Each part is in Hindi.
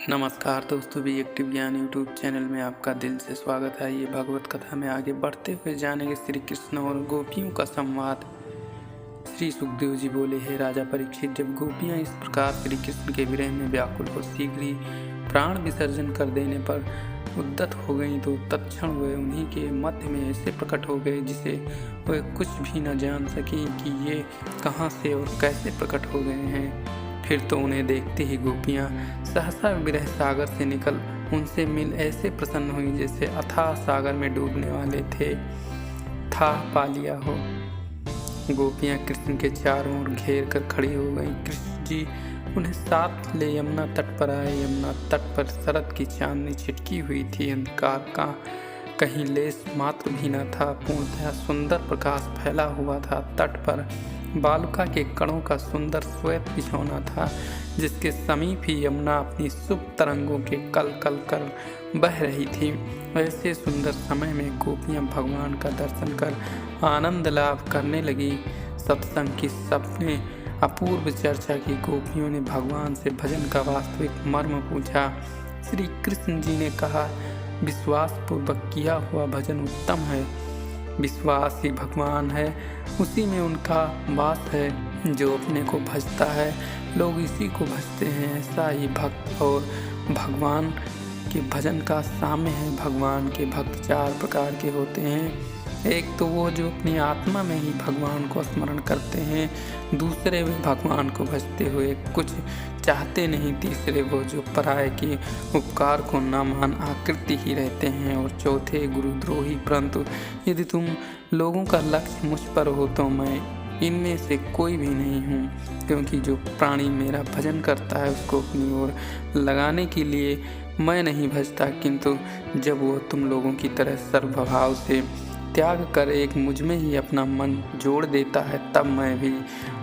नमस्कार दोस्तों, भी एक्टिव ज्ञान यूट्यूब चैनल में आपका दिल से स्वागत है। ये भगवत कथा में आगे बढ़ते हुए जानेंगे श्री कृष्ण और गोपियों का संवाद। श्री सुखदेव जी बोले, हे राजा परीक्षित, जब गोपियां इस प्रकार श्री कृष्ण के विरह में व्याकुल हो शीघ्र ही प्राण विसर्जन कर देने पर उद्यत हो गईं तो तत्क्षण वे उन्हीं के मध्य में ऐसे प्रकट हो गए जिसे वे कुछ भी न जान सकी कि ये कहाँ से और कैसे प्रकट हो गए हैं। फिर तो उन्हें देखते ही गोपियां सहसा विरह सागर से निकल उनसे मिल ऐसे प्रसन्न हुई जैसे अथाह सागर में डूबने वाले थे था पा लिया हो। गोपियां कृष्ण के चारों ओर घेर कर खड़ी हो गईं। कृष्ण जी उन्हें साथ ले यमुना तट पर आए। यमुना तट पर शरद की चांदनी छिटकी हुई थी। अंधकार का कहीं लेस मात्र भी न था। पूर्णतः सुंदर प्रकाश फैला हुआ था। तट पर बालुका के कणों का सुंदर श्वेत बिछौना था, जिसके समीप ही यमुना अपनी शुभ तरंगों के कल कल कर बह रही थी। ऐसे सुंदर समय में गोपियां भगवान का दर्शन कर आनंद लाभ करने लगी। सत्संग की सबने अपूर्व चर्चा की। गोपियों ने भगवान से भजन का वास्तविक मर्म पूछा। श्री कृष्ण जी ने कहा, विश्वास पूर्वक किया हुआ भजन उत्तम है। विश्वास ही भगवान है, उसी में उनका वास है। जो अपने को भजता है लोग इसी को भजते हैं। ऐसा ही भक्त और भगवान के भजन का साम्य है। भगवान के भक्त चार प्रकार के होते हैं। एक तो वो जो अपनी आत्मा में ही भगवान को स्मरण करते हैं। दूसरे वे भगवान को भजते हुए कुछ चाहते नहीं। तीसरे वो जो पराये के उपकार को न मान आकृति ही रहते हैं। और चौथे गुरुद्रोही। परंतु यदि तुम लोगों का लक्ष्य मुझ पर हो तो मैं इनमें से कोई भी नहीं हूँ, क्योंकि जो प्राणी मेरा भजन करता है उसको अपनी ओर लगाने के लिए मैं नहीं भजता, किंतु जब वो तुम लोगों की तरह सर्वभाव से त्याग कर एक मुझ में ही अपना मन जोड़ देता है, तब मैं भी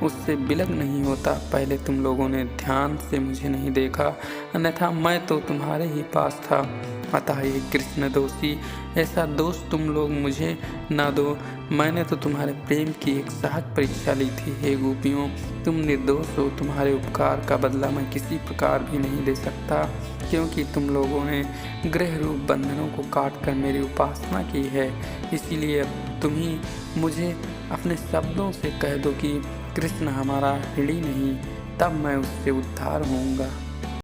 उससे विलग नहीं होता। पहले तुम लोगों ने ध्यान से मुझे नहीं देखा, अन्यथा मैं तो तुम्हारे ही पास था। अतः ये कृष्ण दोषी, ऐसा दोष तुम लोग मुझे न दो। मैंने तो तुम्हारे प्रेम की एक सहज परीक्षा ली थी। हे गोपियों, तुम निर्दोष हो। तुम्हारे उपकार का बदला मैं किसी प्रकार भी नहीं दे सकता, क्योंकि तुम लोगों ने ग्रह रूप बंधनों को काट कर मेरी उपासना की है। इसीलिए अब तुम ही मुझे अपने शब्दों से कह दो कि कृष्ण हमारा ऋणी नहीं, तब मैं उससे उद्धार होऊंगा।